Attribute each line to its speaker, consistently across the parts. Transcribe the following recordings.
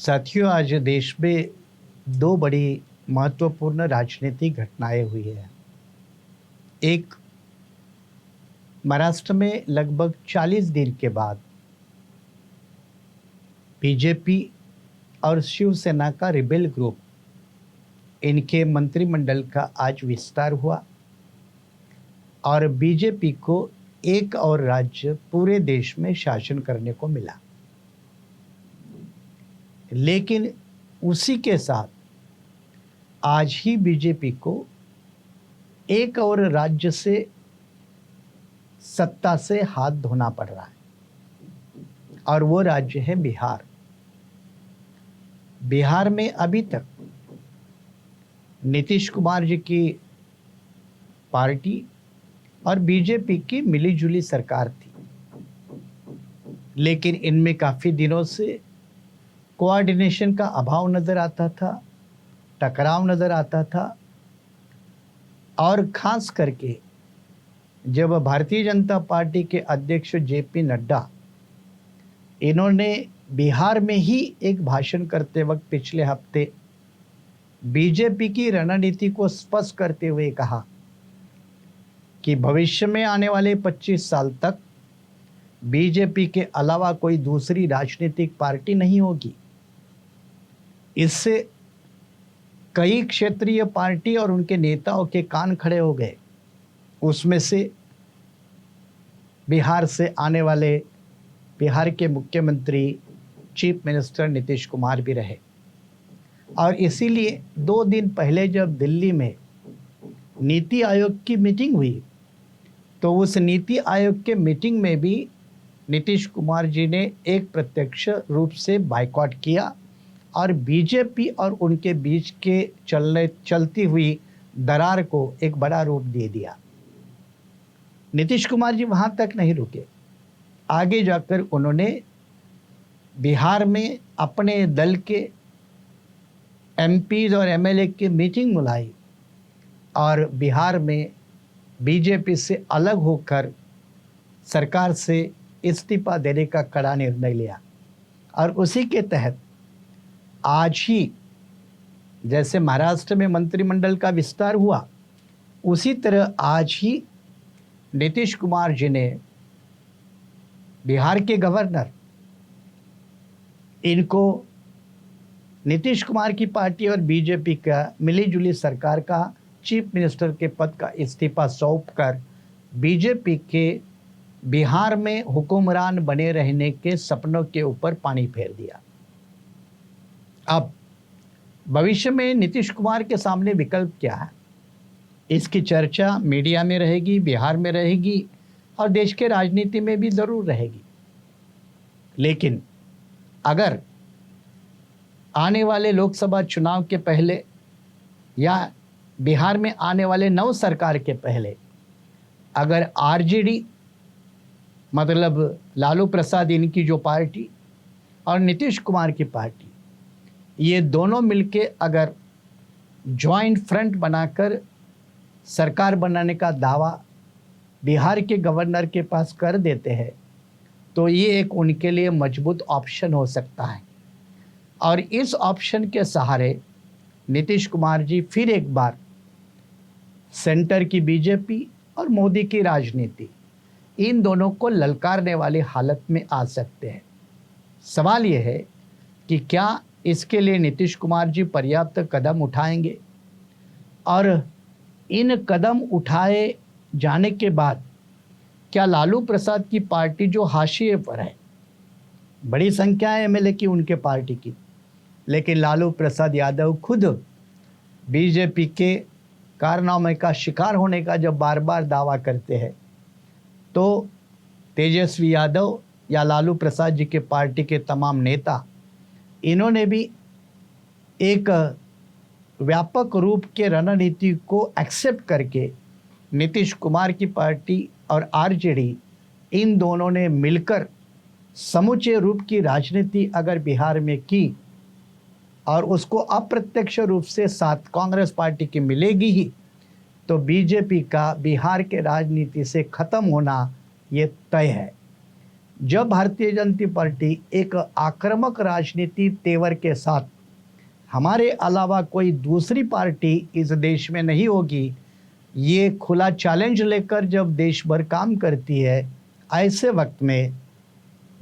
Speaker 1: साथियों, आज देश में दो बड़ी महत्वपूर्ण राजनीतिक घटनाएं हुई हैं। एक, महाराष्ट्र में लगभग 40 दिन के बाद बीजेपी और शिवसेना का रिबेल ग्रुप, इनके मंत्रिमंडल का आज विस्तार हुआ और बीजेपी को एक और राज्य पूरे देश में शासन करने को मिला। लेकिन उसी के साथ आज ही बीजेपी को एक और राज्य से सत्ता से हाथ धोना पड़ रहा है और वो राज्य है बिहार। बिहार में अभी तक नीतीश कुमार जी की पार्टी और बीजेपी की मिलीजुली सरकार थी, लेकिन इनमें काफ़ी दिनों से कोऑर्डिनेशन का अभाव नज़र आता था, टकराव नज़र आता था। और ख़ास करके जब भारतीय जनता पार्टी के अध्यक्ष जेपी नड्डा, इन्होंने बिहार में ही एक भाषण करते वक्त पिछले हफ्ते बीजेपी की रणनीति को स्पष्ट करते हुए कहा कि भविष्य में आने वाले 25 साल तक बीजेपी के अलावा कोई दूसरी राजनीतिक पार्टी नहीं होगी। इससे कई क्षेत्रीय पार्टी और उनके नेताओं के कान खड़े हो गए। उसमें से बिहार से आने वाले बिहार के मुख्यमंत्री चीफ मिनिस्टर नीतीश कुमार भी रहे। और इसीलिए 2 दिन पहले जब दिल्ली में नीति आयोग की मीटिंग हुई, तो उस नीति आयोग के मीटिंग में भी नीतीश कुमार जी ने एक प्रत्यक्ष रूप से बायकॉट किया और बीजेपी और उनके बीच के चलती हुई दरार को एक बड़ा रूप दे दिया। नीतीश कुमार जी वहाँ तक नहीं रुके, आगे जाकर उन्होंने बिहार में अपने दल के एमपीज और एमएलए की मीटिंग बुलाई और बिहार में बीजेपी से अलग होकर सरकार से इस्तीफा देने का कड़ा निर्णय लिया। और उसी के तहत आज ही जैसे महाराष्ट्र में मंत्रिमंडल का विस्तार हुआ, उसी तरह आज ही नीतीश कुमार जी ने बिहार के गवर्नर, इनको नीतीश कुमार की पार्टी और बीजेपी का मिलीजुली सरकार का चीफ मिनिस्टर के पद का इस्तीफा सौंपकर बीजेपी के बिहार में हुक्मरान बने रहने के सपनों के ऊपर पानी फेर दिया। अब भविष्य में नीतीश कुमार के सामने विकल्प क्या है, इसकी चर्चा मीडिया में रहेगी, बिहार में रहेगी और देश के राजनीति में भी ज़रूर रहेगी। लेकिन अगर आने वाले लोकसभा चुनाव के पहले या बिहार में आने वाले नव सरकार के पहले अगर आरजेडी, मतलब लालू प्रसाद इनकी जो पार्टी और नीतीश कुमार की पार्टी, ये दोनों मिलके अगर जॉइंट फ्रंट बनाकर सरकार बनाने का दावा बिहार के गवर्नर के पास कर देते हैं, तो ये एक उनके लिए मजबूत ऑप्शन हो सकता है। और इस ऑप्शन के सहारे नीतीश कुमार जी फिर एक बार सेंटर की बीजेपी और मोदी की राजनीति, इन दोनों को ललकारने वाली हालत में आ सकते हैं। सवाल ये है कि क्या इसके लिए नीतीश कुमार जी पर्याप्त कदम उठाएंगे और इन कदम उठाए जाने के बाद क्या लालू प्रसाद की पार्टी जो हाशिए पर है, बड़ी संख्या है एमएलए की उनके पार्टी की, लेकिन लालू प्रसाद यादव खुद बीजेपी के कारनामे का शिकार होने का जब बार बार दावा करते हैं, तो तेजस्वी यादव या लालू प्रसाद जी के पार्टी के तमाम नेता, इन्होंने भी एक व्यापक रूप के रणनीति को एक्सेप्ट करके नीतीश कुमार की पार्टी और आरजेडी, इन दोनों ने मिलकर समूचे रूप की राजनीति अगर बिहार में की और उसको अप्रत्यक्ष रूप से साथ कांग्रेस पार्टी की मिलेगी ही, तो बीजेपी का बिहार के राजनीति से ख़त्म होना ये तय है। जब भारतीय जनता पार्टी एक आक्रामक राजनीति तेवर के साथ हमारे अलावा कोई दूसरी पार्टी इस देश में नहीं होगी, ये खुला चैलेंज लेकर जब देश भर काम करती है, ऐसे वक्त में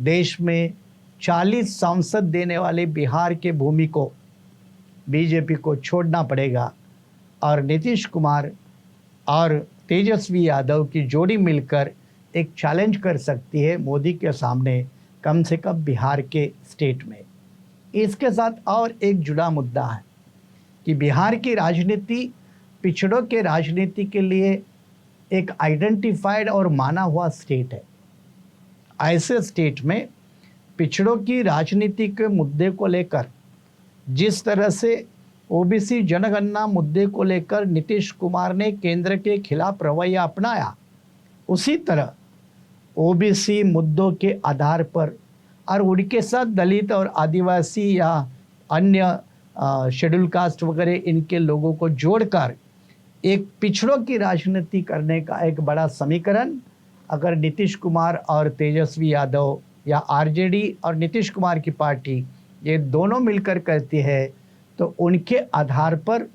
Speaker 1: देश में 40 सांसद देने वाले बिहार के भूमि को बीजेपी को छोड़ना पड़ेगा और नीतीश कुमार और तेजस्वी यादव की जोड़ी मिलकर एक चैलेंज कर सकती है मोदी के सामने, कम से कम बिहार के स्टेट में। इसके साथ और एक जुड़ा मुद्दा है कि बिहार की राजनीति पिछड़ों के राजनीति के लिए एक आइडेंटिफाइड और माना हुआ स्टेट है। ऐसे स्टेट में पिछड़ों की राजनीति के मुद्दे को लेकर जिस तरह से ओबीसी जनगणना मुद्दे को लेकर नीतीश कुमार ने केंद्र के खिलाफ रवैया अपनाया, उसी तरह ओबीसी मुद्दों के आधार पर और उनके साथ दलित और आदिवासी या अन्य शेड्यूल कास्ट वगैरह इनके लोगों को जोड़कर एक पिछड़ों की राजनीति करने का एक बड़ा समीकरण अगर नीतीश कुमार और तेजस्वी यादव या आरजेडी और नीतीश कुमार की पार्टी ये दोनों मिलकर करती है, तो उनके आधार पर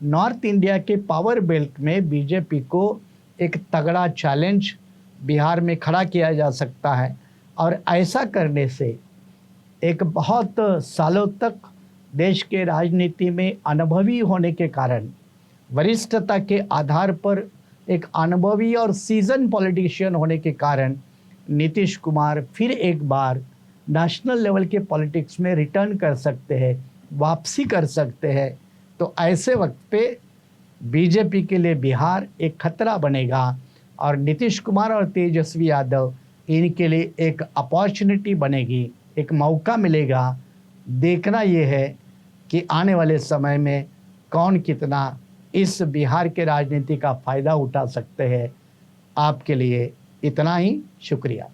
Speaker 1: नॉर्थ इंडिया के पावर बेल्ट में बीजेपी को एक तगड़ा चैलेंज बिहार में खड़ा किया जा सकता है। और ऐसा करने से एक बहुत सालों तक देश के राजनीति में अनुभवी होने के कारण, वरिष्ठता के आधार पर एक अनुभवी और सीजन पॉलिटिशियन होने के कारण नीतीश कुमार फिर एक बार नेशनल लेवल के पॉलिटिक्स में रिटर्न कर सकते हैं, वापसी कर सकते हैं। तो ऐसे वक्त पे बीजेपी के लिए बिहार एक खतरा बनेगा और नीतीश कुमार और तेजस्वी यादव इनके लिए एक अपॉर्चुनिटी बनेगी, एक मौका मिलेगा। देखना ये है कि आने वाले समय में कौन कितना इस बिहार के राजनीति का फ़ायदा उठा सकते हैं। आपके लिए इतना ही, शुक्रिया।